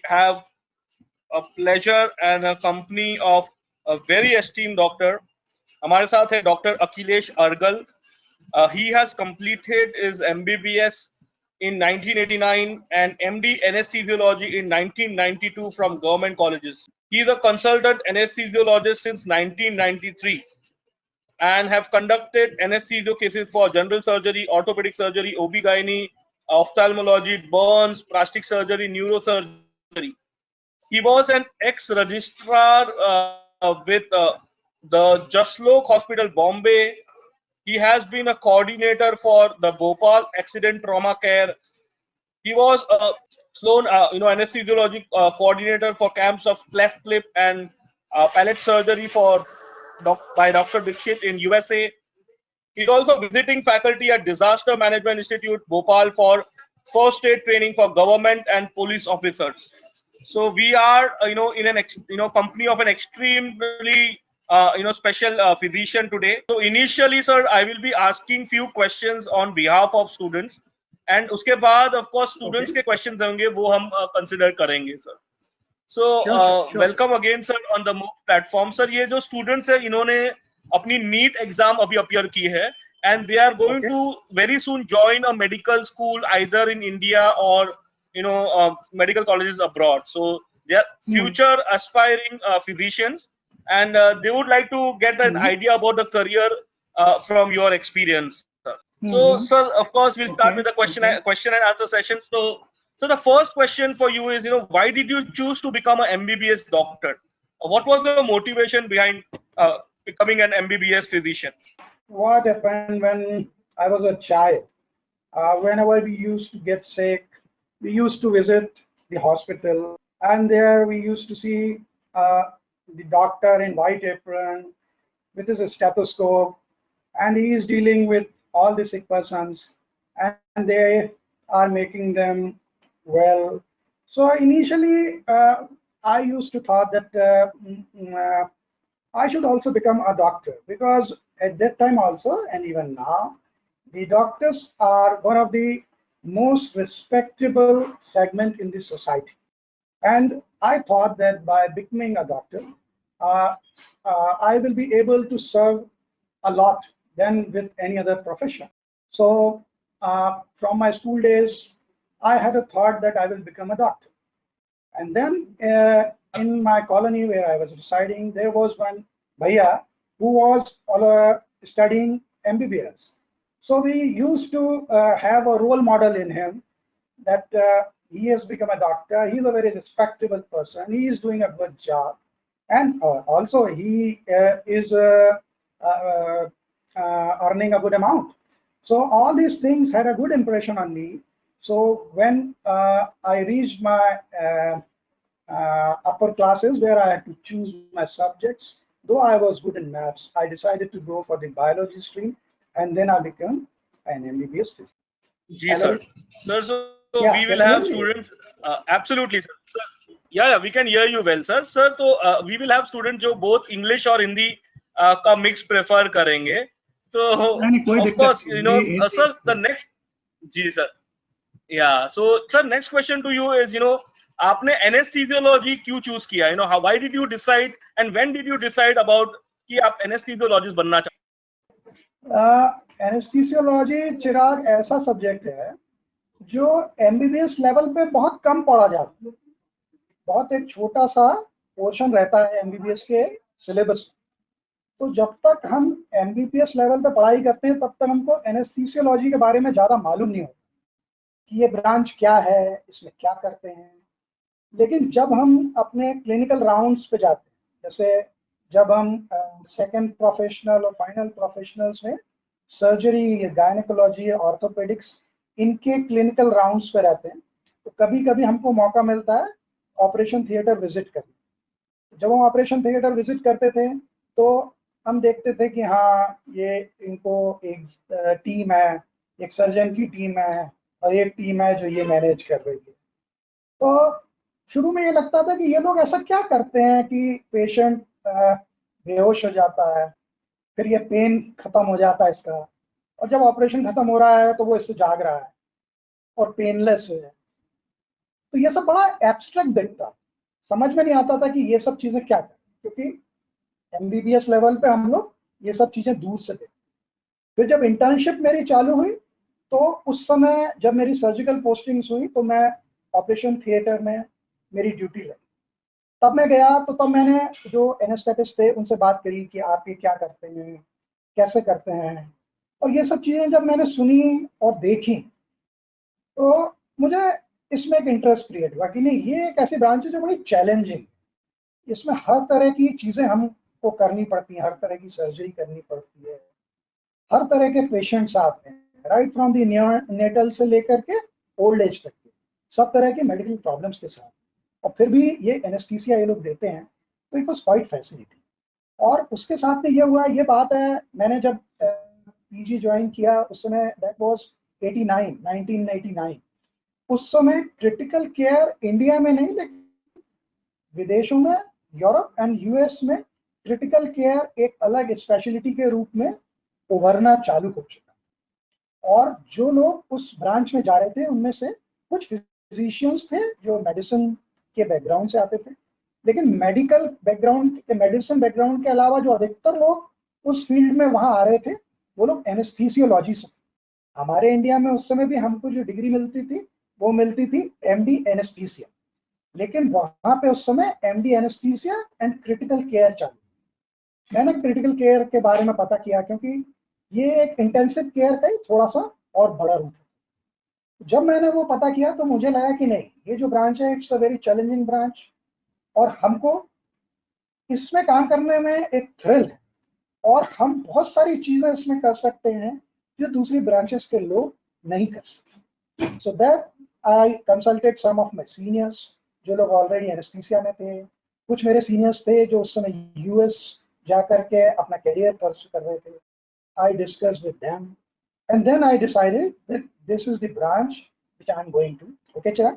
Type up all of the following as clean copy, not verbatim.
have a pleasure and a company of a very esteemed doctor. हमारे साथ है doctor Akhilesh Argal. He has completed his MBBS in 1989 and MD anesthesiology in 1992 from government colleges. He is a consultant anesthesiologist since 1993 and have conducted anesthesia cases for general surgery, orthopedic surgery, OB-GYN, ophthalmology, burns, plastic surgery, neurosurgery. He was an ex-registrar with the Jaslok Hospital, Bombay. He has been a coordinator for the Bhopal Accident Trauma Care. He was a Sloan, anesthesiology coordinator for camps of cleft lip and palate surgery by Dr. Dixit in USA. He's also visiting faculty at Disaster Management Institute, Bhopal, for first aid training for government and police officers. So we are, in an company of an extremely, special physician today. So initially, sir, I will be asking few questions on behalf of students, and उसके बाद, of course, students के questions होंगे वो हम consider करेंगे, sir. So Sure. welcome again, sir, on the MOOC platform, sir. ये जो students है, इन्होंने अपनी NEET exam अभी appear की है, and they are going to very soon join a medical school either in India or medical colleges abroad. So they are future aspiring physicians, and they would like to get an idea about the career from your experience, sir. So, sir, of course, we'll start with the question and answer session. So the first question for you is, why did you choose to become an MBBS doctor? What was the motivation behind becoming an MBBS physician? What happened when I was a child? Whenever we used to get sick, we used to visit the hospital, and there we used to see the doctor in white apron with his stethoscope, and he is dealing with all the sick persons, and they are making them well. So initially, I used to thought that I should also become a doctor, because at that time also, and even now, the doctors are one of the most respectable segment in the society. And I thought that by becoming a doctor, uh, I will be able to serve a lot than with any other profession. So from my school days, I had a thought that I will become a doctor. And then in my colony where I was residing, there was one bhaiya who was studying MBBS. So we used to have a role model in him, that he has become a doctor. He's a very respectable person. He is doing a good job. And also he is earning a good amount. So all these things had a good impression on me. So when I reached my upper classes, where I had to choose my subjects, though I was good in maths, I decided to go for the biology stream, and then I became an MBBS physician. Ji, sir. Sir, so Yeah, we will can you have hear me? students. Absolutely, sir. Yeah, we can hear you well, sir. Sir, तो we will have students जो both English और हिंदी का mix prefer करेंगे. तो नहीं, कोई of दिक्कत course, नहीं, sir, the next. Ji, sir. Yeah. So, sir, next question to you is, आपने anesthesiology क्यों choose किया? How, why did you decide and when did you decide about कि आप anesthesiologist बनना चाहते? एनेस्थीसियोलॉजी चिराग ऐसा सब्जेक्ट है जो एमबीबीएस लेवल पे बहुत कम पढ़ा जाता है। बहुत एक छोटा सा पोर्शन रहता है एमबीबीएस के सिलेबस में। तो जब तक हम एमबीबीएस लेवल पे पढ़ाई करते हैं, तब तक हमको एनेस्थीसियोलॉजी के बारे में ज़्यादा मालूम नहीं होता कि ये ब्रांच क्या है, इसमें क्या करते हैं। लेकिन जब हम अपने क्लिनिकल राउंड्स पे जाते हैं, जैसे जब हम सेकंड प्रोफेशनल और फाइनल प्रोफेशनल्स में सर्जरी, गायनेकोलॉजी, ऑर्थोपेडिक्स, इनके क्लिनिकल राउंड्स पे रहते हैं, तो कभी कभी हमको मौका मिलता है ऑपरेशन थिएटर विजिट करने। जब हम ऑपरेशन थिएटर विजिट करते थे, तो हम देखते थे कि हाँ, ये इनको एक टीम है, एक सर्जन की टीम है और एक टीम है जो ये मैनेज कर रही है। तो शुरू में ये लगता था कि ये लोग ऐसा क्या करते हैं कि पेशेंट बेहोश हो जाता है, फिर ये पेन खत्म हो जाता है इसका, और जब ऑपरेशन खत्म हो रहा है तो वो इससे जाग रहा है और पेनलेस है। तो ये सब बड़ा एब्स्ट्रैक्ट दिखता, समझ में नहीं आता था कि ये सब चीजें क्या करें, क्योंकि एमबीबीएस लेवल पे हम लोग ये सब चीजें दूर से देखते। फिर जब इंटर्नशिप मेरी चालू हुई तो उस समय जब मेरी सर्जिकल पोस्टिंग्स हुई तो मैं ऑपरेशन थिएटर में मेरी ड्यूटी लगी। तब मैं गया तो तब मैंने जो एनेस्थेटिस्ट थे उनसे बात करी कि आप ये क्या करते हैं, कैसे करते हैं, और ये सब चीज़ें जब मैंने सुनी और देखी तो मुझे इसमें एक इंटरेस्ट क्रिएट हुआ कि नहीं, ये एक ऐसी ब्रांच है जो बड़ी चैलेंजिंग, इसमें हर तरह की चीज़ें हमको करनी पड़ती हैं, हर तरह की सर्जरी करनी पड़ती है, हर तरह के पेशेंट्स आते हैं, राइट फ्रॉम दी नेटल से लेकर के ओल्ड एज तक के, सब तरह के मेडिकल प्रॉब्लम्स के साथ, और फिर भी ये एनेस्थीसिया ये लोग देते हैं, तो इट वॉज क्वाइट फैसिनेटिंग। और उसके साथ में ये हुआ, ये बात है, मैंने जब पीजी ज्वाइन किया उस समय दैट वाज 1989, उस समय क्रिटिकल केयर इंडिया में नहीं लेकिन विदेशों में, यूरोप एंड यूएस में क्रिटिकल केयर एक अलग स्पेशलिटी के रूप में उभरना चालू हो चुका। और जो लोग उस ब्रांच में जा रहे थे उनमें से कुछ फिजिशियंस थे जो मेडिसिन के बैकग्राउंड से आते थे, लेकिन मेडिकल बैकग्राउंड के, मेडिसिन बैकग्राउंड के अलावा जो अधिकतर लोग उस फील्ड में वहां आ रहे थे वो लोग एनेस्थीसियोलॉजी से। हमारे इंडिया में उस समय भी हमको जो डिग्री मिलती थी वो मिलती थी एमडी एनेस्थीसिया, लेकिन वहां पे उस समय MD anaesthesia and critical care चालू। मैंने क्रिटिकल केयर के बारे में पता किया क्योंकि ये एक इंटेंसिव केयर का ही थोड़ा सा और बड़ा रूप है। जब मैंने वो पता किया तो मुझे लगा कि नहीं, ये जो ब्रांच है it's a very challenging branch, और हमको इसमें काम करने में एक थ्रिल है, और हम बहुत सारी चीजें इसमें कर सकते हैं जो दूसरी ब्रांचेस के लोग नहीं कर सकते। So that I consulted some of my seniors जो लोग ऑलरेडी एनेस्थीसिया में थे, कुछ मेरे सीनियर्स थे जो उस समय यूएस जा करके अपना करियर परस्यू कर रहे थे। I discussed with them, and then I decided that this is the branch which I'm going to. Okay, Chirag?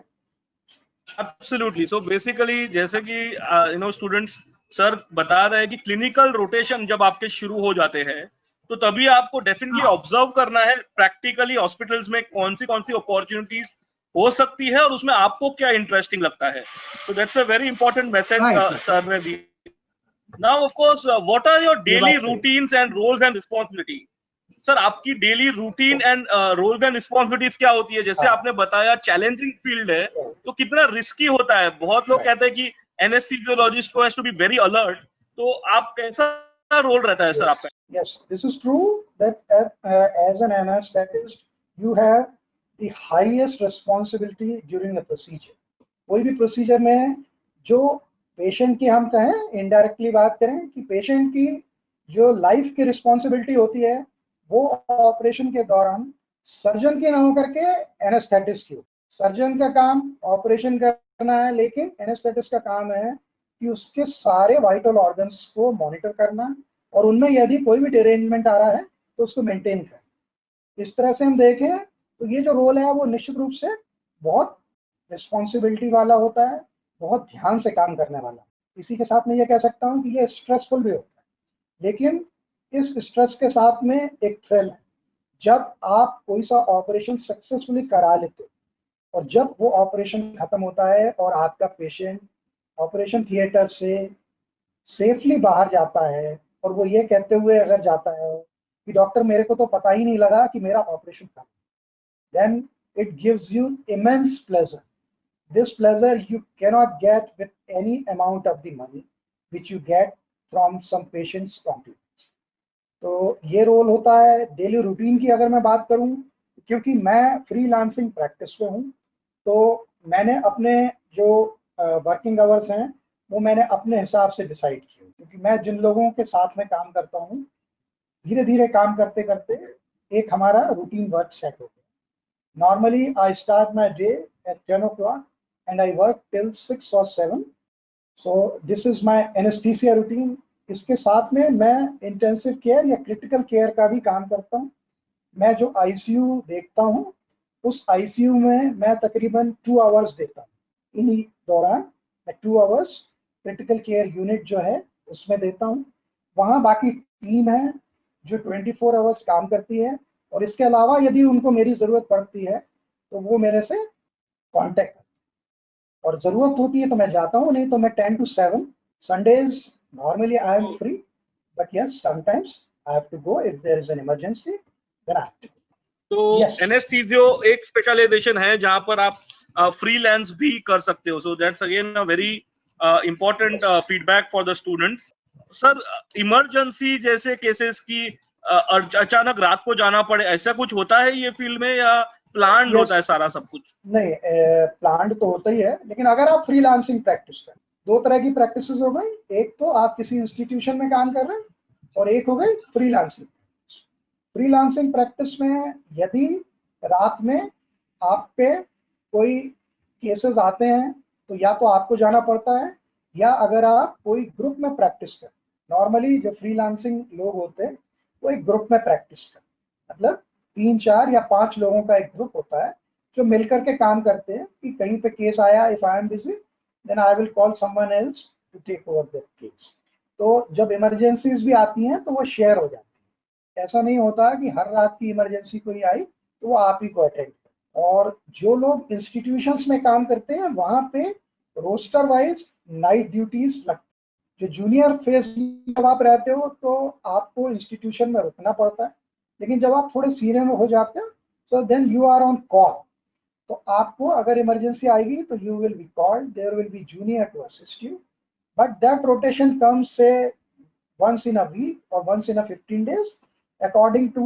Absolutely. So basically जैसे कि स्टूडेंट्स सर बता रहे हैं कि क्लिनिकल रोटेशन जब आपके शुरू हो जाते हैं तो तभी आपको डेफिनेटली ऑब्जर्व करना है प्रैक्टिकली हॉस्पिटल्स में कौन सी अपॉर्चुनिटीज हो सकती है और उसमें आपको क्या इंटरेस्टिंग लगता है। तो that's a very important message sir ने दी। Now of course what are your daily routines and roles and responsibility. Sir आपकी daily routine and roles and responsibilities क्या होती है? जैसे आपने बताया चैलेंजिंग फील्ड है तो कितना रिस्की होता है। बहुत लोग कहते हैं कि एनेस्थीसियोलॉजिस्ट को has to be very alert, तो आप कैसा रोल रहता है सर आपका? Yes, this is true that as an anesthetist, you have the highest responsibility during the procedure. कोई भी प्रोसीजर में जो पेशेंट की, हम कहें इनडायरेक्टली बात करें कि पेशेंट की जो लाइफ की रिस्पॉन्सिबिलिटी होती है वो ऑपरेशन के दौरान सर्जन की ना हो करके एनेस्थेटिस्ट की हो। सर्जन का काम ऑपरेशन करना है, लेकिन एनेस्थेटिस्ट का काम है कि उसके सारे वाइटल ऑर्गन्स को मॉनिटर करना और उनमें यदि कोई भी डिरेंजमेंट आ रहा है तो उसको मेंटेन करना। इस तरह से हम देखें तो ये जो रोल है वो निश्चित रूप से बहुत रिस्पॉन्सिबिलिटी वाला होता है, बहुत ध्यान से काम करने वाला। इसी के साथ मैं ये कह सकता हूँ कि ये स्ट्रेसफुल भी होता है, लेकिन इस स्ट्रेस के साथ में एक थ्रिल है। जब आप कोई सा ऑपरेशन सक्सेसफुली करा लेते और जब वो ऑपरेशन खत्म होता है और आपका पेशेंट ऑपरेशन थिएटर से सेफली बाहर जाता है और वो ये कहते हुए अगर जाता है कि डॉक्टर मेरे को तो पता ही नहीं लगा कि मेरा ऑपरेशन था, then it gives you immense pleasure. This pleasure you cannot get with any amount of the money which you get from some patient's compliments. तो ये रोल होता है। डेली रूटीन की अगर मैं बात करूं, क्योंकि मैं फ्रीलांसिंग प्रैक्टिस पे हूं, तो मैंने अपने जो वर्किंग आवर्स हैं वो मैंने अपने हिसाब से डिसाइड किए, क्योंकि मैं जिन लोगों के साथ में काम करता हूँ धीरे धीरे काम करते करते एक हमारा रूटीन वर्क सेट हो गया। Normally I start my day at 10 o'clock and I work till 6 or 7। So this is my anaesthesia routine. इसके साथ में मैं इंटेंसिव केयर या क्रिटिकल केयर का भी काम करता हूँ। मैं जो आईसीयू देखता हूँ उस आईसीयू में मैं तकरीबन 2 hours देता हूँ। इन्हीं दौरान मैं 2 hours क्रिटिकल केयर यूनिट जो है उसमें देता हूँ। वहाँ बाकी टीम है जो 24 hours काम करती है, और इसके अलावा यदि उनको मेरी ज़रूरत पड़ती है तो वो मेरे से कांटेक्ट और जरूरत होती है तो मैं जाता हूँ, नहीं तो मैं 10 to 7 Sundays normally I am free, but yes, sometimes I have to go if there is an emergency, then I have to. तो Yes. एनेस्थीसियो एक स्पेशलाइजेशन है जहां पर आप फ्रीलांस भी कर सकते हो, so that's again a very important feedback for the students. Sir, emergency जैसे केसेस की अचानक रात को जाना पड़े, ऐसा कुछ होता है ये फील्ड में या प्लान्ड होता है सारा सब कुछ? नहीं, प्लान्ड तो होता ही है, लेकिन अगर आप फ्रीलांसिंग प्रैक्टिस करें, दो तरह की प्रैक्टिस हो गई, एक तो आप किसी इंस्टीट्यूशन में काम कर रहे हैं और एक हो गई फ्रीलांसिंग। फ्रीलांसिंग प्रैक्टिस में यदि रात में आप पे कोई केसेस आते हैं तो या तो आपको जाना पड़ता है, या अगर आप कोई ग्रुप में प्रैक्टिस करें, नॉर्मली जो फ्रीलांसिंग लोग होते हैं वो एक ग्रुप में प्रैक्टिस करें, मतलब 3, 4 या 5 लोगों का एक ग्रुप होता है जो मिलकर के काम करते हैं कि कहीं पे केस आया, if I am busy then I will call someone else to take over that case. तो जब इमरजेंसीज भी आती हैं तो वो शेयर हो जाती है। ऐसा नहीं होता कि हर रात की इमरजेंसी कोई आई तो वो आप ही को अटेंड करें। और जो लोग इंस्टीट्यूशंस में काम करते हैं वहां पे रोस्टर वाइज नाइट ड्यूटीज लगती है। जो जूनियर फेस जब आप रहते हो तो आपको इंस्टीट्यूशन में रुकना पड़ता है, लेकिन जब आप थोड़े सीनियर हो जाते हो तो then you are on call. तो आपको अगर इमरजेंसी आएगी तो you will be called, there will be junior to assist you, but that rotation comes say once in a week or once in a 15 days according to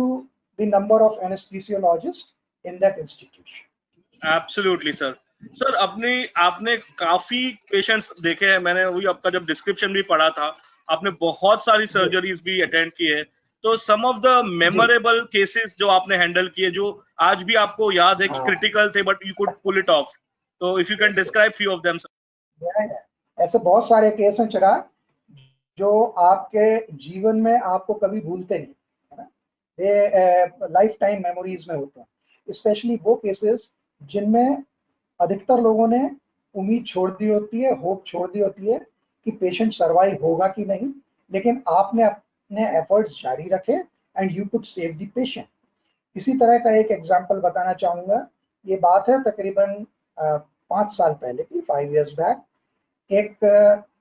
the number of anesthesiologists in that institution. Absolutely sir. Sir, आपने काफी patients देखे हैं, मैंने वही आपका जब description भी पढ़ा था, आपने बहुत सारी सर्जरीज भी अटेंड की है, तो सम ऑफ द मेमोरेबल केसेस जो आपने हैंडल किए जो आज भी आपको याद है कि क्रिटिकल थे but you could pull it off, तो if you can describe few of them sir. ऐसे बहुत सारे केस हैं चिराग जो आपके जीवन में आपको कभी भूलते नहीं, है ना, ये लाइफ टाइम मेमोरीज में होते हैं। स्पेशली वो केसेस जिनमें अधिकतर लोगों ने उम्मीद छोड़ दी होती है, होप छोड़ दी होती है कि पेशेंट सर्वाइव होगा कि नहीं, लेकिन आपने अपने एफर्ट्स जारी रखे and you could save the patient. इसी तरह का एक एग्जांपल बताना चाहूँगा। ये बात है तकरीबन 5 साल पहले की, 5 years बैक। एक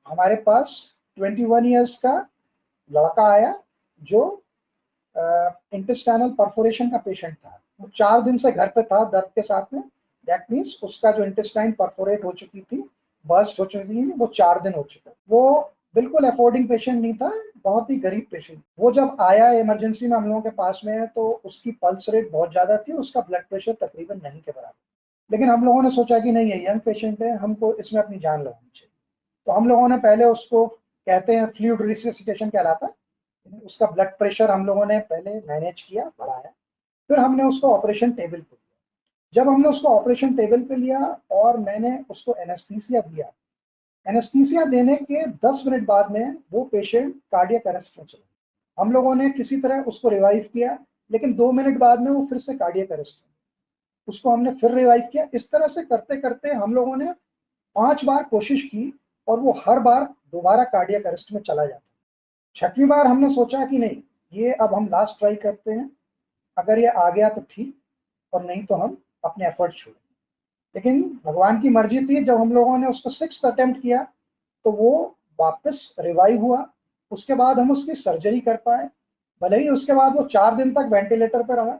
हमारे पास 21 years का लड़का आया जो इंटेस्टाइनल परफोरेशन का पेशेंट था। वो 4 दिन से घर पे था दर्द के साथ में। दैट मीन्स उसका जो इंटेस्टाइन परफोरेट हो चुकी थी, बर्स्ट हो चुकी थी, वो 4 दिन हो चुका। वो बिल्कुल अफोर्डिंग पेशेंट नहीं था, बहुत ही गरीब पेशेंट। वो जब आया इमरजेंसी में हम लोगों के पास में तो उसकी पल्स रेट बहुत ज़्यादा थी, उसका ब्लड प्रेशर तकरीबन नहीं के बराबर। लेकिन हम लोगों ने सोचा कि नहीं, ये यंग पेशेंट है, हमको इसमें अपनी जान लगानी चाहिए। तो हम लोगों ने पहले उसको, कहते हैं फ्लूइड रिससिटेशन कहलाता है, उसका ब्लड प्रेशर हम लोगों ने पहले मैनेज किया, बढ़ाया। फिर हमने उसको ऑपरेशन टेबल पे लिया। जब हमने उसको ऑपरेशन टेबल पे लिया और मैंने उसको एनेस्थीसिया दिया, एनेस्थीसिया देने के 10 मिनट बाद में वो पेशेंट कार्डियक अरेस्ट में चला। हम लोगों ने किसी तरह उसको रिवाइव किया, लेकिन 2 मिनट बाद में वो फिर से कार्डियक अरेस्ट में, उसको हमने फिर रिवाइव किया। इस तरह से करते करते हम लोगों ने 5 बार कोशिश की और वो हर बार दोबारा कार्डियक अरेस्ट में चला जाता। 6वीं बार हमने सोचा कि नहीं, ये अब हम लास्ट ट्राई करते हैं, अगर ये आ गया तो ठीक, और नहीं तो हम अपने एफर्ट छोड़ें। लेकिन भगवान की मर्जी थी, जब हम लोगों ने उसको 6th अटेम्प्ट किया तो वो वापस रिवाइव हुआ। उसके बाद हम उसकी सर्जरी कर पाए। भले ही उसके बाद वो 4 दिन तक वेंटिलेटर पर रहा,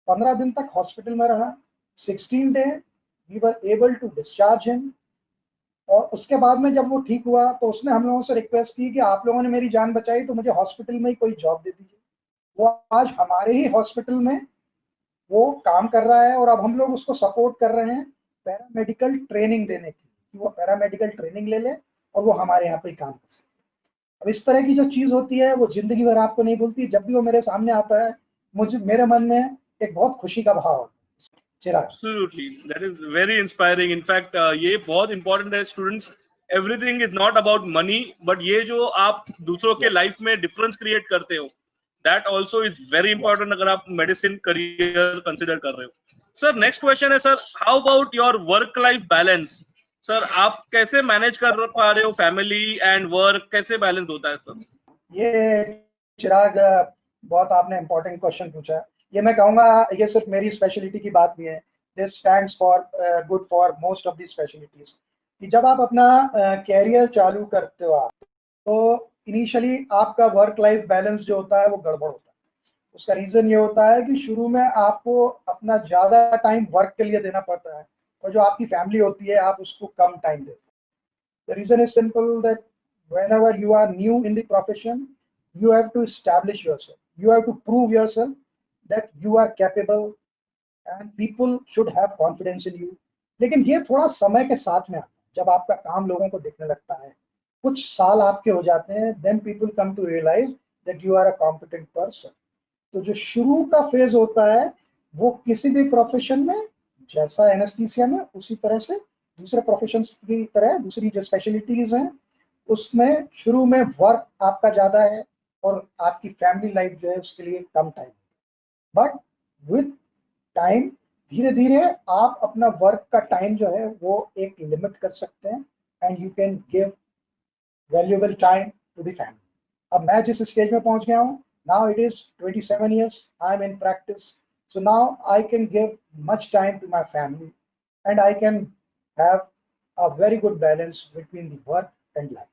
15 दिन तक हॉस्पिटल में रहा, 16 day we were able to discharge him. और उसके बाद में जब वो ठीक हुआ तो उसने हम लोगों से रिक्वेस्ट की कि आप लोगों ने मेरी जान बचाई तो मुझे हॉस्पिटल में ही कोई जॉब दे दीजिए। वो आज हमारे ही हॉस्पिटल में वो काम कर रहा है और अब हम लोग उसको सपोर्ट कर रहे हैं पैरामेडिकल ट्रेनिंग देने की, कि वो पैरामेडिकल ट्रेनिंग ले ले और वो हमारे यहाँ पे ही काम कर सके। अब इस तरह की जो चीज़ होती है वो जिंदगी भर आपको नहीं भूलती। जब भी वो मेरे सामने आता है मेरे मन में एक बहुत खुशी का भाव है। Absolutely, that is very inspiring. In fact, ये बहुत important है students. Everything is not about money, but ये जो आप दूसरों के लाइफ में डिफरेंस क्रिएट करते हो, that also is very important अगर आप मेडिसिन करियर कंसिडर कर रहे हो। सर, नेक्स्ट क्वेश्चन है sir, how about your work life balance? Sir, आप कैसे मैनेज कर पा रहे हो फैमिली एंड वर्क, कैसे बैलेंस होता है सर? ये चिराग बहुत आपने इम्पोर्टेंट क्वेश्चन पूछा। ये मैं कहूँगा ये सिर्फ मेरी स्पेशलिटी की बात नहीं है, this stands for good for most of the specialities. कि जब आप अपना कैरियर चालू करते हो आप, तो इनिशियली आपका वर्क लाइफ बैलेंस जो होता है वो गड़बड़ होता है। उसका रीज़न ये होता है कि शुरू में आपको अपना ज़्यादा टाइम वर्क के लिए देना पड़ता है और जो आपकी फैमिली होती है आप उसको कम टाइम देते हो। The reason is simple that whenever you are new in the profession, you have to establish yourself. You have to prove yourself that you are capable and people should have confidence in you. लेकिन ये थोड़ा समय के साथ में आता है। जब आपका काम लोगों को दिखने लगता है, कुछ साल आपके हो जाते हैं, then people come to realize that you are a competent person. तो जो शुरू का फेज होता है वो किसी भी प्रोफेशन में, जैसा एनेस्थीसिया में, उसी तरह से दूसरे प्रोफेशन की तरह दूसरी जो स्पेशलिटीज हैं उसमें शुरू में वर्क आपका ज्यादा है और आपकी फैमिली लाइफ जो है उसके लिए कम टाइम। बट विथ टाइम धीरे धीरे आप अपना वर्क का टाइम जो है वो एक लिमिट कर सकते हैं and you can give valuable time to the family. अब मैं जिस स्टेज में पहुंच गया हूँ, now it is 27 years I'm in practice, so now I can give much time to my family and I can have a very good balance between the work and life.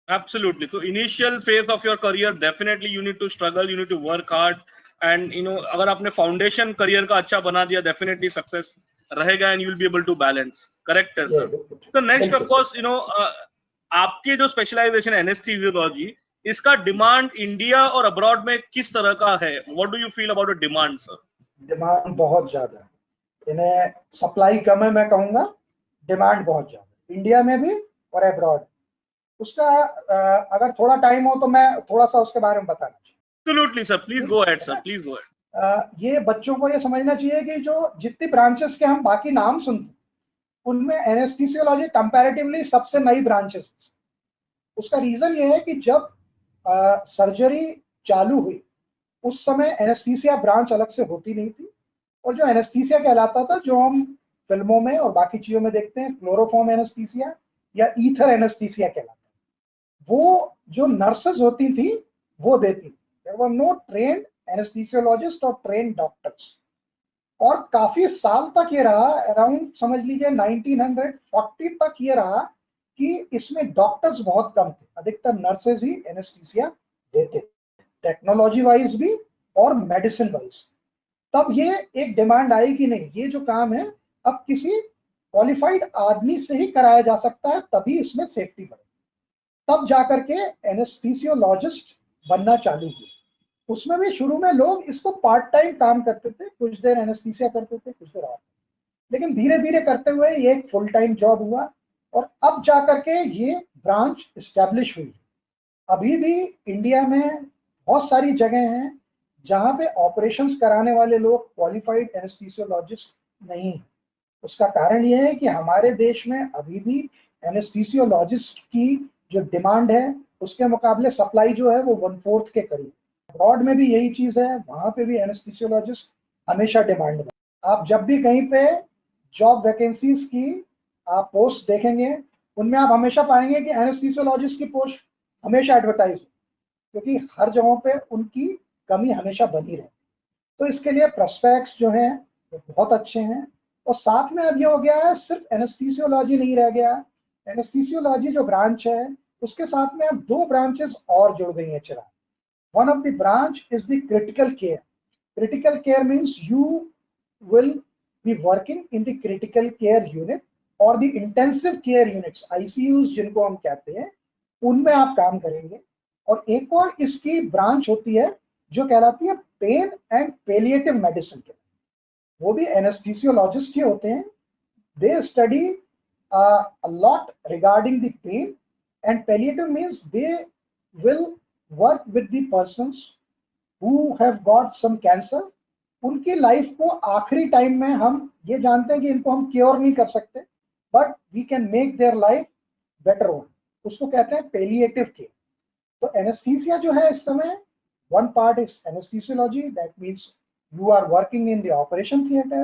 Absolutely. So initial phase of your career, definitely you need to struggle, you need to work hard, and अगर आपने foundation career का अच्छा बना दिया, definitely success रहेगा and you will be able to balance. Correct है sir. So next of course आपकी जो specialization anesthesiology, इसका डिमांड इंडिया और अब्रॉड में किस तरह का है? What do you feel about the demand sir? Demand बहुत ज्यादा है, इन्हें सप्लाई कम है मैं कहूँगा, डिमांड बहुत ज्यादा इंडिया में भी और अब्रॉड। उसका अगर थोड़ा टाइम हो तो मैं थोड़ा सा उसके बारे में बताना चाहिए। Absolutely sir, please go ahead sir, please go ahead. ये बच्चों को ये समझना चाहिए कि जो जितनी ब्रांचेस के हम बाकी नाम सुनते हैं उनमें एनेस्थीसियोलॉजी कंपैरेटिवली सबसे नई ब्रांचेस। उसका रीजन ये है कि जब सर्जरी चालू हुई उस समय एनेस्थीसिया ब्रांच अलग से होती नहीं थी और जो एनेस्थीसिया कहलाता था, जो हम फिल्मों में और बाकी चीजों में देखते हैं, क्लोरोफॉर्म एनेस्थीसिया या ईथर एनेस्थीसिया कहलाता है, वो जो नर्सेस होती थी वो देती। There were no trained anaesthesiologist और ट्रेन्ड डॉक्टर्स। और काफी साल तक ये रहा, अराउंड समझ लीजिए 1940 तक ये रहा कि इसमें डॉक्टर्स बहुत कम थे, अधिकतर नर्सेज ही एनेस्थीसिया देते, टेक्नोलॉजी वाइज भी और मेडिसिन वाइज। तब ये एक डिमांड आई कि नहीं, ये जो काम है अब किसी क्वालिफाइड आदमी से ही कराया जा सकता है, तभी इसमें सेफ्टी बढ़े। तब जाकर के एनेस्थीसियोलॉजिस्ट बनना चालू हुआ। उसमें भी शुरू में लोग इसको पार्ट टाइम काम करते थे, कुछ देर एनेस्थीसिया करते थे, कुछ देर और, लेकिन धीरे धीरे करते हुए ये एक फुल टाइम जॉब हुआ और अब जाकर के ये ब्रांच एस्टेब्लिश हुई। अभी भी इंडिया में बहुत सारी जगह हैं जहां पे ऑपरेशंस कराने वाले लोग क्वालिफाइड एनेस्थीसियोलॉजिस्ट नहीं है। उसका कारण ये है कि हमारे देश में अभी भी एनेस्थीसियोलॉजिस्ट की जो डिमांड है उसके मुकाबले सप्लाई जो है वो 1/4 के करीब। अब्रॉड में भी यही चीज है, वहां पे भी एनेस्थीसियोलॉजिस्ट हमेशा डिमांड में। आप जब भी कहीं पे जॉब वैकेंसीज की आप पोस्ट देखेंगे उनमें आप हमेशा पाएंगे कि एनेस्थीसियोलॉजिस्ट की पोस्ट हमेशा एडवर्टाइज, क्योंकि हर जगहों पे उनकी कमी हमेशा बनी रहे। तो इसके लिए प्रोस्पेक्ट्स जो हैं वो बहुत अच्छे हैं। और साथ में अब ये हो गया है, सिर्फ एनेस्थीसियोलॉजी नहीं रह गया, एनेस्थीसियोलॉजी जो ब्रांच है उसके साथ में अब 2 ब्रांचेस और जुड़ गई हैं चिराग। One of the branch is the critical care. Critical care means you will be working in the critical care unit or the intensive care units, ICUs जिनको हम कहते हैं, उनमें आप काम करेंगे। और एक और इसकी ब्रांच होती है जो कहलाती है पेन एंड पेलिएटिव मेडिसिन के, वो भी एनेस्थीसियोलॉजिस्ट ही होते हैं। They study a lot regarding the pain, and palliative means they will work with the persons who have got some cancer। उनकी लाइफ को आखिरी टाइम में हम ये जानते हैं कि इनको हम क्योर नहीं कर सकते, but we can make their life better one, उसको कहते हैं पेलिएटिव केयर। तो एनेस्थीसिया जो है इस समय, one part is anaesthesiology, that means you are working in the operation theater.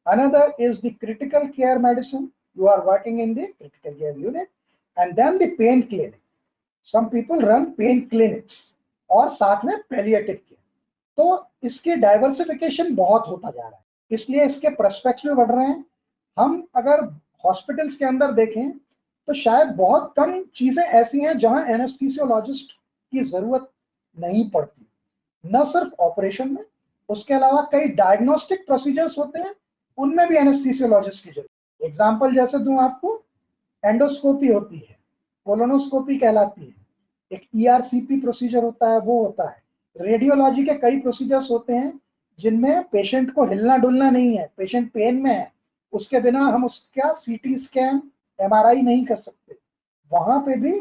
Another is the critical care medicine, you are working in the critical care unit. And then the pain clinic, some people run pain clinics और साथ में palliative care। तो इसके diversification बहुत होता जा रहा है, इसलिए इसके प्रोस्पेक्ट्स भी बढ़ रहे हैं। हम अगर हॉस्पिटल्स के अंदर देखें तो शायद बहुत कम चीजें ऐसी हैं जहां एनेस्थीसियोलॉजिस्ट की जरूरत नहीं पड़ती, न सिर्फ ऑपरेशन में, उसके अलावा कई डायग्नोस्टिक प्रोसीजर्स होते हैं, उनमें भी एनेस्थीसियोलॉजिस्ट की जरूरत। एग्जाम्पल जैसे दूं आपको, एंडोस्कोपी होती है, कोलोनोस्कोपी कहलाती है, एक ERCP प्रोसीजर होता है, वो होता है। रेडियोलॉजी के कई प्रोसीजर्स होते हैं जिनमें पेशेंट को हिलना डुलना नहीं है, पेशेंट पेन में है, उसके बिना हम उसका CT स्कैन, MRI नहीं कर सकते, वहां पे भी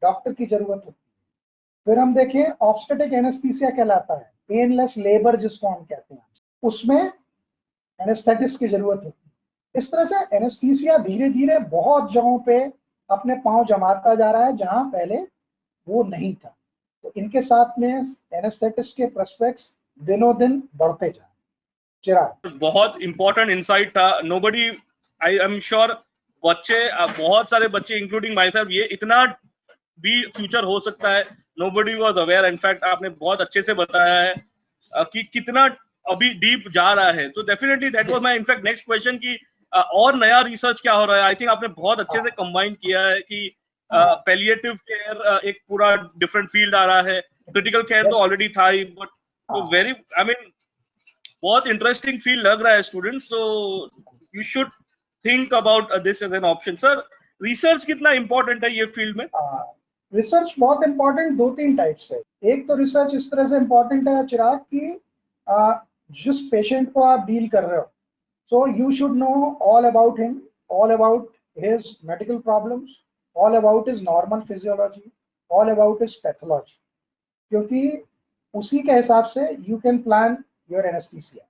डॉक्टर की जरूरत होती है। फिर हम देखें, ऑब्स्टेटिक एनेस्थीसिया कहलाता है, पेनलेस लेबर जिसको हम कहते हैं, उसमें एनेस्थेटिस्ट की जरूरत होती है। इस तरह से एनेस्थीसिया धीरे धीरे बहुत जगहों पे अपने पांव जमाता जा रहा है जहां पहले वो नहीं था। तो इनके साथ में एनेस्थेटिस्ट के प्रोस्पेक्ट्स दिनों दिन बढ़ते जा रहे हैं। चिराग, बहुत इंपॉर्टेंट इंसाइट था। नोबडी, आई एम श्योर, बहुत सारे बच्चे इंक्लूडिंग माई सेल्फ, ये इतना भी फ्यूचर हो सकता है, नोबडी वाज अवेयर। इनफैक्ट आपने बहुत अच्छे से बताया है कि कितना अभी डीप जा रहा है। तो definitely that was my in fact next question कि और नया रिसर्च क्या हो रहा है। आई थिंक आपने बहुत अच्छे से कंबाइन किया है कि पैलिएटिव केयर एक पूरा डिफरेंट फील्ड आ रहा है, क्रिटिकल केयर तो ऑलरेडी था ही, बट तो वेरी, आई मीन, बहुत इंटरेस्टिंग फील्ड लग रहा है students. So you should think about this as an option. Sir, research कितना इंपॉर्टेंट है ये फील्ड में? रिसर्च बहुत इंपॉर्टेंट 2-3 टाइप से। एक तो रिसर्च इस तरह से इंपॉर्टेंट है चिराग कि जिस पेशेंट को आप डील कर रहे हो, सो you should know all about him, all about his medical problems, all about his normal physiology, all about his pathology, क्योंकि उसी के हिसाब से you can plan your anaesthesia.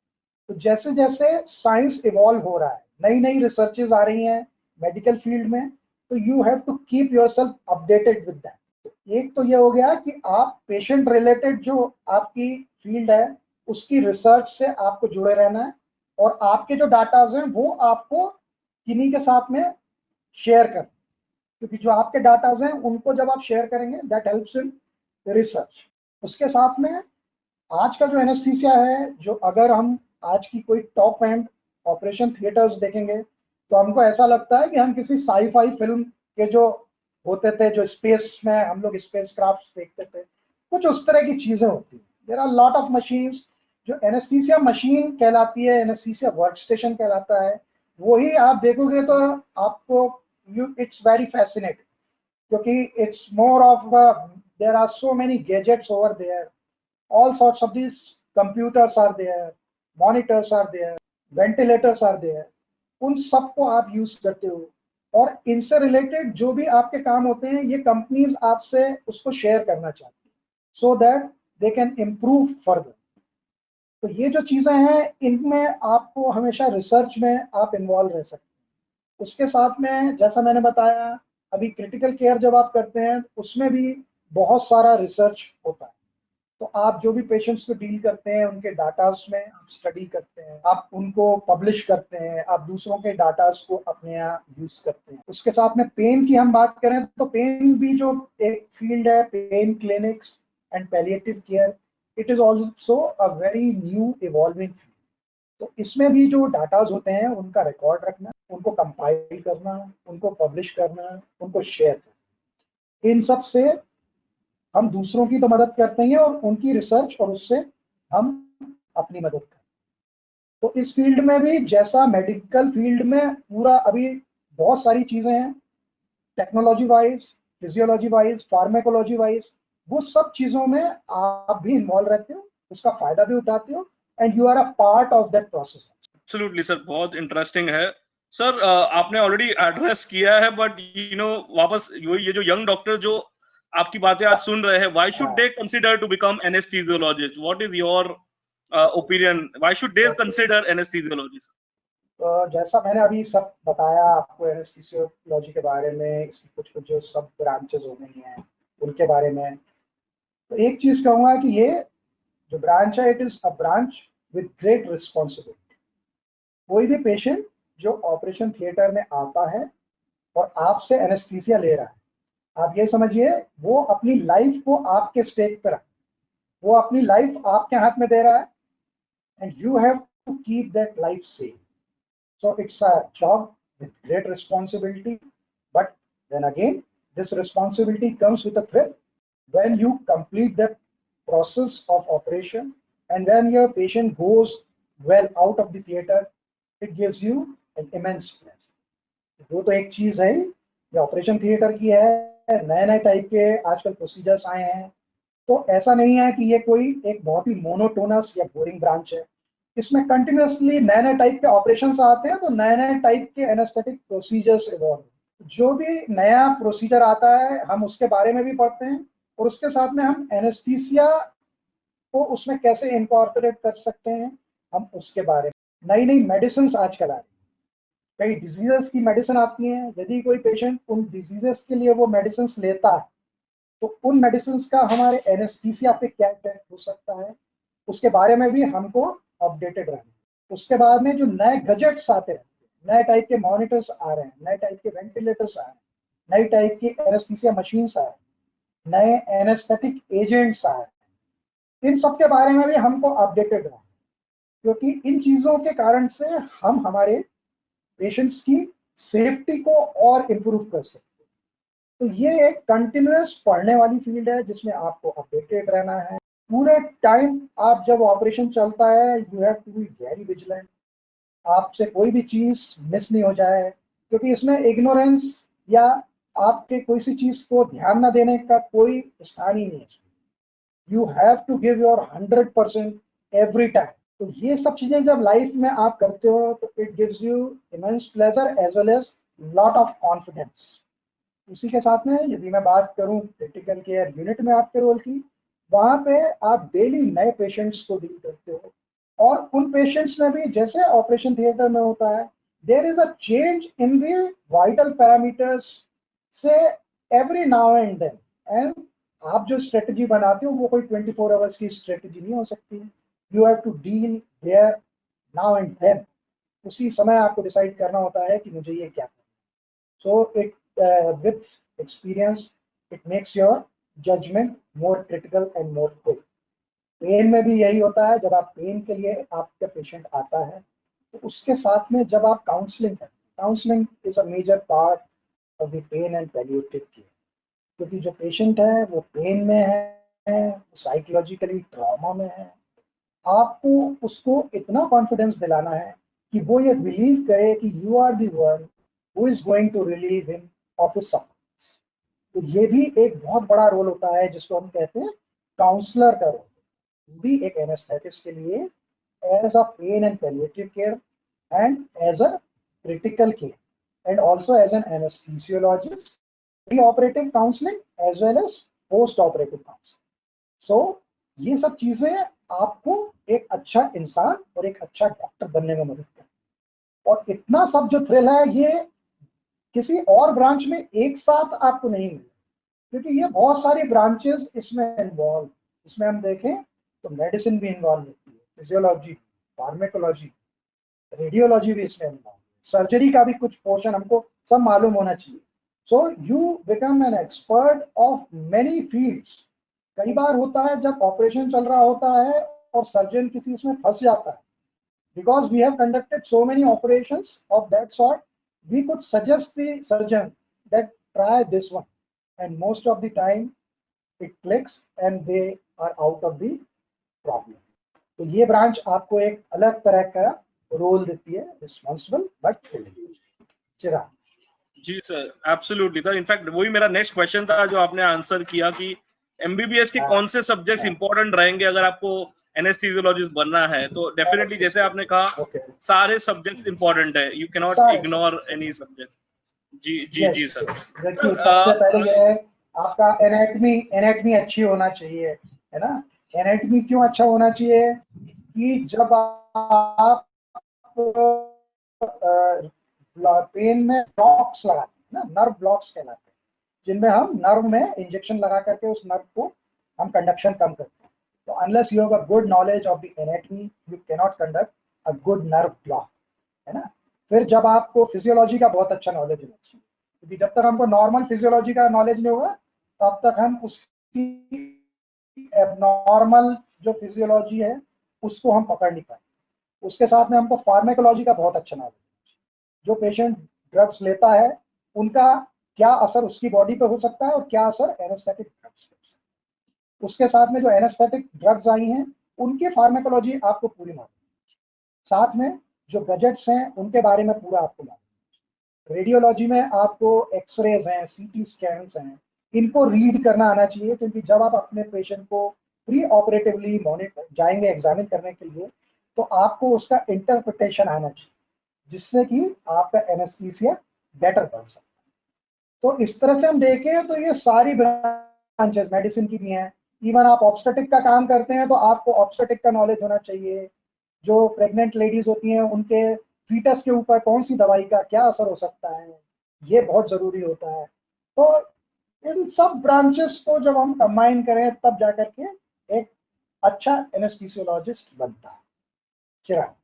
तो जैसे जैसे साइंस इवॉल्व हो रहा है, नई नई रिसर्चेज आ रही हैं मेडिकल फील्ड में, तो you have to keep yourself updated with that. तो एक तो ये हो गया कि आप पेशेंट रिलेटेड जो आपकी फील्ड है उसकी रिसर्च से आपको जुड़े रहना है, और आपके जो डाटाज हैं वो आपको किन्हीं के साथ में शेयर करना, क्योंकि जो आपके डाटाज हैं उनको जब आप शेयर करेंगे दैट हेल्प्स इन रिसर्च। उसके साथ में आज का जो एनेस्थीसिया है, जो अगर हम आज की कोई टॉप एंड ऑपरेशन थिएटर्स देखेंगे तो हमको ऐसा लगता है कि हम किसी साई-फाई फिल्म के जो होते थे, जो स्पेस में हम लोग स्पेस क्राफ्ट देखते थे, कुछ उस तरह की चीजें होती हैं। There are lot of machines. जो एनेस्थीसिया मशीन कहलाती है, एनेस्थीसिया वर्क स्टेशन कहलाता है, वही आप देखोगे तो आपको इट्स वेरी फैसिनेटिंग, क्योंकि it's more of there are so many gadgets over there, all sorts of these computers are there, monitors are there, ventilators are there, उन सबको आप यूज करते हो, और इनसे रिलेटेड जो भी आपके काम होते हैं ये कंपनीज आपसे उसको शेयर करना चाहती है, so that they can improve further. तो ये जो चीजें हैं इनमें आपको हमेशा रिसर्च में आप इन्वॉल्व रह सकते हैं। उसके साथ में जैसा मैंने बताया, अभी क्रिटिकल केयर जब आप करते हैं उसमें भी बहुत सारा रिसर्च होता है। तो आप जो भी पेशेंट्स को डील करते हैं उनके डाटास में आप स्टडी करते हैं, आप उनको पब्लिश करते हैं, आप दूसरों के डाटास को अपने यहाँ यूज करते हैं। उसके साथ में पेन की हम बात करें तो पेन भी जो एक फील्ड है, pain clinics and palliative care, it is also a very new evolving field. तो इसमें भी जो डाटाज होते हैं उनका रिकॉर्ड रखना, उनको कंपाइल करना, उनको पब्लिश करना, उनको शेयर करना, इन सब से हम दूसरों की तो मदद करते हैं और उनकी रिसर्च और उससे हम अपनी मदद करते हैं। तो इस फील्ड में भी जैसा मेडिकल फील्ड में पूरा अभी बहुत सारी चीजें हैं, technology wise, physiology wise, pharmacology wise, वो सब चीजों में आप भी इन्वॉल्व रहते हो, उसका फायदा भी उठाते हो, and you are a part of that process. Absolutely sir, बहुत इंटरेस्टिंग है। सर, आपने ऑलरेडी एड्रेस किया है, बट वापस ये जो यंग डॉक्टर जो आपकी बातें आज सुन रहे हैं, why should they consider to become anaesthesiologist? What is your opinion? Why should they consider anaesthesiologist? तो जैसा मैंने अभी सब बताया आपको एनेस्थीसियोलॉजी के बारे में, इसकी कुछ कुछ जो सब ब्रांचेस हो गई हैं उनके बारे में, तो एक चीज कहूंगा कि ये जो ब्रांच है, it is a branch with great responsibility. कोई भी पेशेंट जो ऑपरेशन थिएटर में आता है और आपसे एनेस्थीसिया ले रहा है, आप ये समझिए वो अपनी लाइफ को आपके स्टेक पर, वो अपनी लाइफ आपके हाथ में दे रहा है, and you have to keep that life safe. So it's a job with great responsibility. But then again, this responsibility comes with a thrill. When you complete the process of operation and when your patient goes well out of the theater, it gives you an immense pleasure. वो तो एक चीज है, ये operation theatre की है, नए नए टाइप के आजकल प्रोसीजर्स आए हैं, तो ऐसा नहीं है कि ये कोई एक बहुत ही मोनोटोनस या बोरिंग ब्रांच है। इसमें कंटिन्यूसली नए नए टाइप के ऑपरेशंस आते हैं, तो नए नए टाइप के एनेस्थेटिक प्रोसीजर्स इवॉल्व। जो भी नया प्रोसीजर आता है हम उसके बारे में भी पढ़ते हैं, और उसके साथ में हम एनेस्थीसिया को उसमें कैसे इनकॉर्पोरेट कर सकते हैं हम उसके बारे में। नई नई मेडिसिन आजकल आ रही है, कई डिजीजेस की मेडिसिन आती हैं। यदि कोई पेशेंट उन डिजीजेस के लिए वो मेडिसिन लेता है, तो उन मेडिसिन का हमारे एनेस्थीसिया पे क्या इफेक्ट हो सकता है, उसके बारे में भी हमको अपडेटेड रहना। उसके बाद में जो नए गजेट्स आते हैं, नए टाइप के मॉनिटर्स आ रहे हैं, नए टाइप के वेंटिलेटर्स आ रहे हैं, नई टाइप की एनेस्थीसिया मशीन्स आ रहे हैं, नए एनेस्थेटिक एजेंट्स आ रहे हैं, इन सब के बारे में भी हमको अपडेटेड रहना, क्योंकि इन चीज़ों के कारण से हम हमारे पेशेंट्स की सेफ्टी को और इम्प्रूव कर सकते हैं। तो ये एक कंटिन्यूस पढ़ने वाली फील्ड है जिसमें आपको अपडेटेड रहना है पूरे टाइम। आप जब ऑपरेशन चलता है, you have to be very vigilant, आपसे कोई भी चीज मिस नहीं हो जाए, क्योंकि इसमें इग्नोरेंस या आपके कोई सी चीज को ध्यान न देने का कोई स्थान ही नहीं है। You have to give your 100% every time. तो ये सब चीजें जब लाइफ में आप करते हो, तो it gives you immense pleasure as well as lot of confidence. उसी के साथ में यदि मैं बात करूं क्रिटिकल केयर यूनिट में आपके रोल की, वहां पे आप डेली नए पेशेंट्स को डील करते हो, और उन पेशेंट्स में भी जैसे ऑपरेशन थिएटर में होता है, there is a change in the vital parameters से every now and then. And आप जो स्ट्रेटजी बनाते हो वो कोई 24 आवर्स की स्ट्रेटजी नहीं हो सकती। You have to deal there now and then. उसी समय आपको डिसाइड करना होता है कि मुझे ये क्या करना। So with experience, it makes your judgment more critical and more quick. Pain में भी यही होता है, जब आप पेन के लिए आपका पेशेंट आता है, तो उसके साथ में जब आप काउंसलिंग करते हैं, counselling is a major part of the pain and palliative care, क्योंकि जो पेशेंट है वो पेन में है, साइकोलॉजिकली ट्रॉमा में है। आपको उसको इतना कॉन्फिडेंस दिलाना है कि वो ये बिलीव करे कि you are the one who is going to relieve him of his sufferings। तो ये भी एक बहुत बड़ा रोल होता है जिसको हम कहते हैं काउंसलर का रोल। भी एक एनेस्थेटिस्ट के लिए as a pain and palliative care and as a critical care and also as an anaesthesiologist, pre operative counselling as well as post operative counselling. So ये सब चीजें आपको एक अच्छा इंसान और एक अच्छा डॉक्टर बनने में मदद करती है। और इतना सब जो थ्रिल है, ये किसी और ब्रांच में एक साथ आपको नहीं मिले, क्योंकि ये बहुत सारी ब्रांचेस इसमें इन्वॉल्व। इसमें हम देखें तो मेडिसिन भी इन्वॉल्व होती है, फिजियोलॉजी, फार्मेकोलॉजी, रेडियोलॉजी भी इसमें इन्वॉल्व, सर्जरी का भी कुछ पोर्शन हमको सब मालूम होना चाहिए। So you become an expert of many fields. कई बार होता है जब ऑपरेशन चल रहा होता है और सर्जन किसी इसमें फंस जाता है, because we have conducted so many operations of that sort, we could suggest the surgeon that try this one, and most of the time it clicks and they are out of the problem। तो ये branch आपको एक अलग तरह का role देती है, responsible but Chirag. जी सर, एब्सोल्युटली सर। इनफैक्ट वही मेरा नेक्स्ट क्वेश्चन था जो आपने आंसर किया कि एमबीबीएस के कौन से सब्जेक्ट्स इंपॉर्टेंट रहेंगे अगर आपको एनेस्थीसियोलॉजिस्ट बनना है। तो डेफिनेटली जैसे आपने कहा सारे सब्जेक्ट्स इंपॉर्टेंट है, you can not ignore any subject. जी जी जी सर। देखिए सबसे पहले ये है आपका एनाटमी अच्छी होना चाहिए, है ना। एनाटमी क्यों अच्छा होना चाहिए कि जब आप पेन में ब्लॉक्स लगाते हैं ना, नर्व ब्लॉक्स कहलाते हैं, जिनमें हम नर्व में इंजेक्शन लगा करके उस नर्व को हम कंडक्शन कम करते हैं। तो unless you have a good knowledge of the anatomy, you can not conduct a good nerve block, है ना। फिर जब आपको फिजियोलॉजी का बहुत अच्छा नॉलेज होना चाहिए, क्योंकि जब तक हमको नॉर्मल फिजियोलॉजी का नॉलेज नहीं होगा तब तक हम उसकी एबनॉर्मल जो फिजियोलॉजी है उसको हम पकड़ नहीं पाएंगे। उसके साथ में हमको फार्मेकोलॉजी का बहुत अच्छा नॉलेज, जो पेशेंट ड्रग्स लेता है उनका क्या असर उसकी बॉडी पे हो सकता है और क्या असर एनेस्थेटिक ड्रग्स पे हो सकता है। उसके साथ में जो एनेस्थेटिक ड्रग्स आई हैं उनकी फार्माकोलॉजी आपको पूरी मालूम, साथ में जो गैजेट्स हैं उनके बारे में पूरा आपको मालूम। रेडियोलॉजी में आपको एक्सरेज हैं, सीटी स्कैन्स हैं, इनको रीड करना आना चाहिए, क्योंकि जब आप अपने पेशेंट को प्री ऑपरेटिवली मॉनिटर जाएंगे एग्जामिन करने के लिए तो आपको उसका इंटरप्रिटेशन आना चाहिए, जिससे कि आपका एनेस्थीसिया बेटर बन सकता है। तो इस तरह से हम देखें तो ये सारी ब्रांचेस मेडिसिन की भी हैं। इवन आप ऑब्स्टेटिक का काम करते हैं तो आपको ऑब्स्टेटिक का नॉलेज होना चाहिए। जो प्रेग्नेंट लेडीज होती हैं उनके फीटस के ऊपर कौन सी दवाई का क्या असर हो सकता है, ये बहुत जरूरी होता है। तो इन सब ब्रांचेस को जब हम कंबाइन करें तब जाकर के एक अच्छा एनेस्थीसियोलॉजिस्ट बनता है। Chirag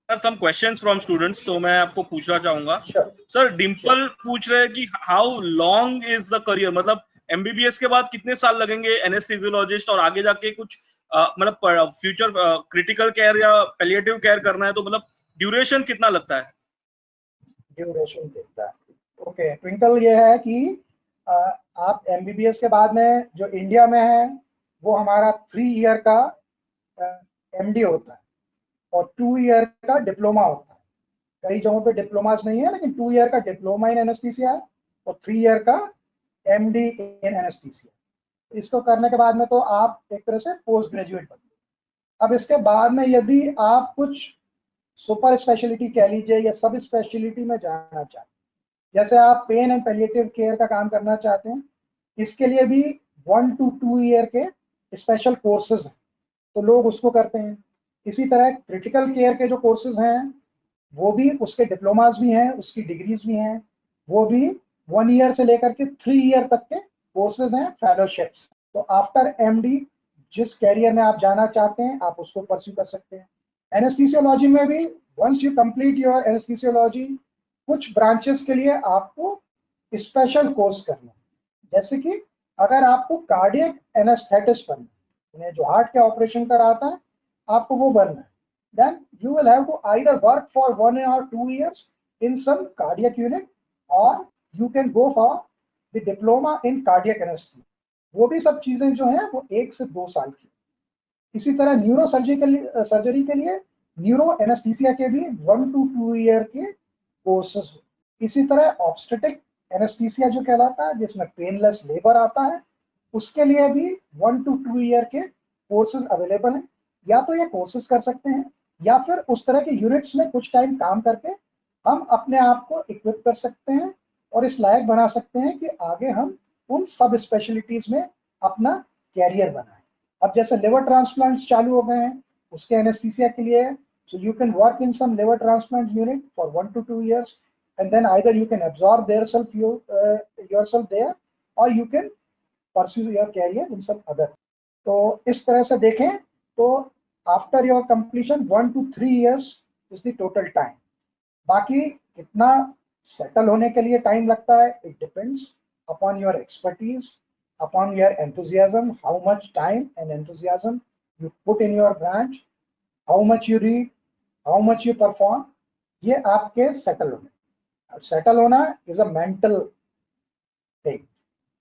sir some questions from students, तो मैं आपको पूछना चाहूंगा। Sure. सर डिम्पल पूछ रहे हैं कि how long is the career, मतलब एमबीबीएस के बाद कितने साल लगेंगे एनेस्थीसियोलॉजिस्ट, और आगे जाके कुछ मतलब फ्यूचर क्रिटिकल केयर या पैलिएटिव केयर करना है तो मतलब ड्यूरेशन कितना लगता है? ड्यूरेशन देखता है। ओके, ट्विंकल ये है कि आप एमबीबीएस के बाद में जो इंडिया में है वो हमारा 3 ईयर का एमडी होता है और 2 ईयर का डिप्लोमा होता है। कई जगहों पे डिप्लोमास नहीं है, लेकिन 2 ईयर का डिप्लोमा इन एनेस्थीसिया है और 3 ईयर का एमडी इन एनेस्थीसिया। इसको करने के बाद में तो आप एक तरह से पोस्ट ग्रेजुएट बनते हैं। अब इसके बाद में यदि आप कुछ सुपर स्पेशलिटी कह लीजिए या सब स्पेशलिटी में जाना चाहते हैं, जैसे आप पेन एंड पैलिएटिव केयर का काम करना चाहते हैं, इसके लिए भी 1 to 2 ईयर के स्पेशल कोर्सेज हैं, तो लोग उसको करते हैं। इसी तरह क्रिटिकल केयर के जो कोर्सेज हैं वो भी, उसके डिप्लोमास भी हैं, उसकी डिग्रीज भी हैं, वो भी 1 ईयर से लेकर के 3 ईयर तक के कोर्सेज हैं, फेलोशिप्स। तो आफ्टर एमडी जिस कैरियर में आप जाना चाहते हैं आप उसको परस्यू कर सकते हैं। एनेस्थीसियोलॉजी में भी once you complete your anaesthesiology, कुछ ब्रांचेस के लिए आपको स्पेशल कोर्स करना है। जैसे कि अगर आपको कार्डियक एनेस्थेटिस्ट बनना है, जो हार्ट के ऑपरेशन कराता है, आपको वो बनना है, then you will have to either work for 1 or 2 years in some cardiac unit, or you can go for the diploma in cardiac anesthesia। वो भी सब चीजें जो हैं वो 1 से 2 साल की। इसी तरह न्यूरो सर्जरी के लिए न्यूरो एनेस्थीसिया के भी 1 to 2 ईयर के कोर्सेज। इसी तरह ऑब्स्टेटिक एनेस्थीसिया जो कहलाता है, जिसमें पेनलेस लेबर आता है, उसके लिए भी 1 to 2 ईयर के कोर्सेज अवेलेबल हैं। या तो ये कोर्सेज कर सकते हैं या फिर उस तरह के यूनिट्स में कुछ टाइम काम करके हम अपने आप को इक्विप कर सकते हैं और इस लायक बना सकते हैं कि आगे हम उन सब स्पेशलिटीज में अपना कैरियर बनाएं। अब जैसे लिवर ट्रांसप्लांट्स चालू हो गए हैं, उसके एनेस्थीसिया के लिए, so you can work in some liver transplant unit for 1 to 2 years, and then either you can absorb yourself there, or you can pursue your career in some other। तो इस तरह से देखें तो after your completion 1 to 3 years is the total time। बाकी कितना settle होने के लिए टाइम लगता है, it depends upon your expertise, upon your enthusiasm, how much time and enthusiasm you put in your branch, how much you read, how much you perform, ये आपके settle होने। सेटल होना इज अ मेंटल थिंग।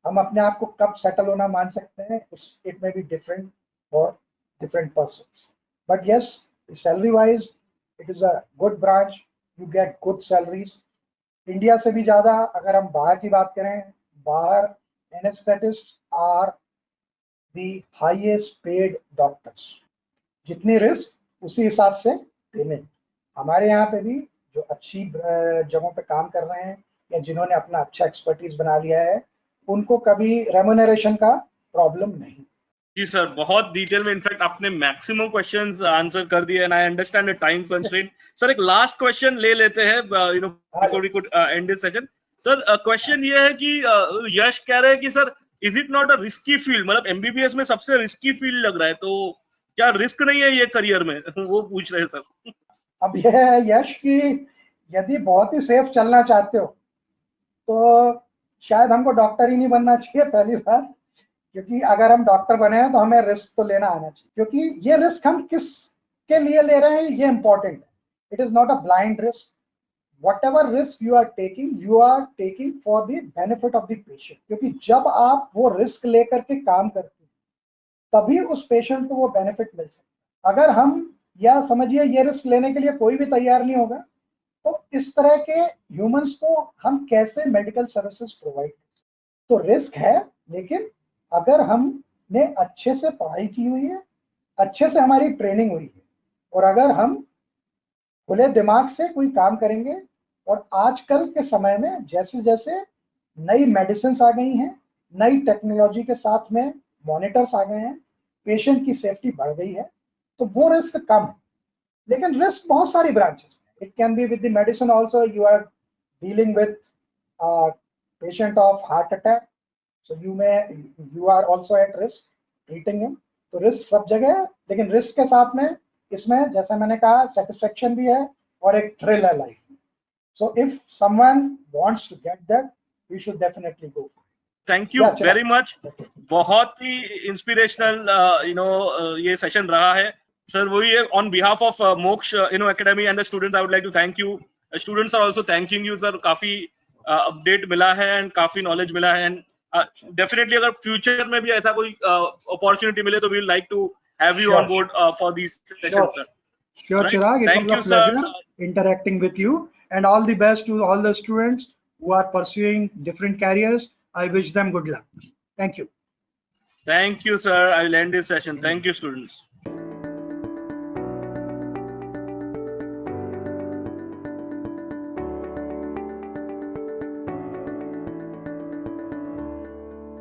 हम अपने आप को कब settle होना मान सकते हैं, it may be different for different persons, but yes salary wise it is a good branch, you get good salaries. India से भी ज्यादा अगर हम बाहर की बात करें, बाहर anaesthetists are the highest paid doctors. जितनी रिस्क उसी हिसाब से पेमेंट। हमारे यहाँ पे भी जो अच्छी जगहों पे काम कर रहे हैं या जिन्होंने अपना अच्छा एक्सपर्टीज बना लिया है, उनको कभी रेम्यूनरेशन का प्रॉब्लम नहीं। जी सर, बहुत डिटेल में इनफैक्ट आपने मैक्सिमम क्वेश्चंस आंसर कर दिए, and I understand the time constraint. Sir एक लास्ट क्वेश्चन ले लेते हैं before we could end this session. Sir question ये है कि यश कह रहे हैं कि sir is it not a risky field, मतलब एमबीबीएस में सबसे रिस्की फील्ड लग रहा है, तो क्या रिस्क नहीं है ये करियर में? वो पूछ रहे हैं सर। अब यह है यश की, यदि बहुत ही सेफ चलना चाहते हो तो शायद हमको डॉक्टर ही नहीं बनना चाहिए पहली बात, क्योंकि अगर हम डॉक्टर बने हैं तो हमें रिस्क तो लेना आना चाहिए, क्योंकि ये रिस्क हम किस के लिए ले रहे हैं ये इंपॉर्टेंट है। It is not a blind risk. whatever risk you are taking for the benefit of the patient, क्योंकि जब आप वो रिस्क लेकर के काम करते हैं तभी उस पेशेंट को वो बेनिफिट मिल सकता है। अगर हम या समझिए ये रिस्क लेने के लिए कोई भी तैयार नहीं होगा तो इस तरह के ह्यूमंस को हम कैसे मेडिकल सर्विसेज प्रोवाइड करें। तो रिस्क है, लेकिन अगर हमने अच्छे से पढ़ाई की हुई है, अच्छे से हमारी ट्रेनिंग हुई है और अगर हम खुले दिमाग से कोई काम करेंगे, और आजकल के समय में जैसे जैसे नई मेडिसिन आ गई हैं, नई टेक्नोलॉजी के साथ में मॉनिटर्स आ गए हैं, पेशेंट की सेफ्टी बढ़ गई है, तो वो रिस्क कम है। लेकिन रिस्क बहुत सारी ब्रांचेस में, it can be with the medicine also, you are dealing with patient of heart attack, so you are also at risk treating him. तो रिस्क सब जगह है, लेकिन रिस्क के साथ में इसमें जैसे मैंने कहा सेटिस्फेक्शन भी है और एक थ्रिल है लाइफ में। So if someone wants to get that, we should definitely go. Thank you very much. बहुत ही इंस्पिरेशनल ये सेशन रहा है सर। वही है, on behalf of मोक्ष Academy and the students, I would like to thank you. Students are also thanking you sir. काफी update मिला है एंड काफी नॉलेज मिला है, एंड डेफिनेटली अगर फ्यूचर में भी ऐसा कोई अपॉर्चुनिटी मिले तो we will like to have you on board for this session sir. Sure, Chirag. It was a pleasure interacting with you, and all the best to all the students who are pursuing different careers. I wish them good luck. Thank you. Thank you, sir. I will end this session. Thank you, students.